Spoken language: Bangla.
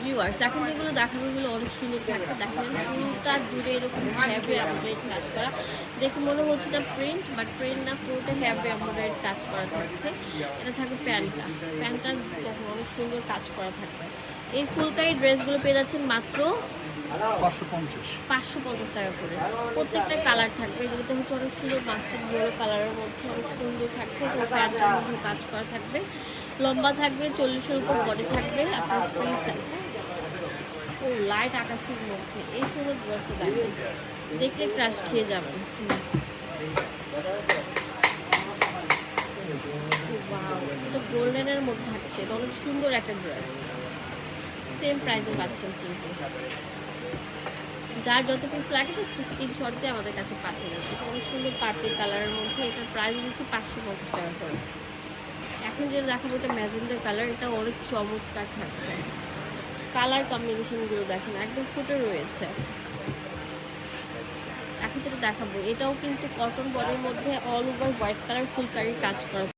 ভিউয়ার্স এখন যেগুলো দেখাবো এগুলো অনেক সুন্দর থাকছে। দেখেন পুরোটা জুড়ে এরকম হ্যাভি এমব্রয়ডারি কাজ করা, দেখে মনে হচ্ছে এটা প্রিন্ট, বাট প্রিন্ট না, পুরোটা হ্যাভি এমব্রয়ডারি কাজ করা থাকছে। এটা থাকবে প্যান্টটা দেখো অনেক সুন্দর কাজ করা থাকবে। এই ফুলকারি ড্রেসগুলো পেয়ে যাচ্ছেন মাত্র 550 টাকা করে। প্রত্যেকটা কালার থাকবে, এগুলোতে হচ্ছে অনেক সুন্দর মাস্টার্ড ইয়েলো কালারের মধ্যে অনেক সুন্দর থাকছে। তো প্যান্টের মধ্যে কাজ করা থাকবে, লম্বা থাকবে, 40-এর উপর বডি থাকবে, আপনার ফ্রি সাইজ। ও লাইট আকাশের মধ্যে এই সুন্দর ড্রেসটা দেখেন, দেখলে ক্রাশ খেয়ে যাবেন। এটা গোল্ডেনের মধ্যে থাকছে, এটা অনেক সুন্দর একটা ড্রেস। সেম প্রাইসে পাচ্ছেন কিন্তু, যার যত পিস লাগে জাস্ট স্ক্রিনশট দিয়ে আমাদের কাছে পাঠিয়ে দেবেন। এটা অনেক সুন্দর পার্পল কালারের মধ্যে, এটার প্রাইস হচ্ছে 550 টাকা করে। এখন যেটা দেখাবো এটা ম্যাজেন্ডা কালার, এটা অনেক চমৎকার থাকছে। কালার কম্বিনেশনগুলো দেখেন একদম ফুটে রয়েছে। এখন যেটা দেখাবো এটাও কিন্তু কটন বডির মধ্যে all over white colour phulkari কাজ করা।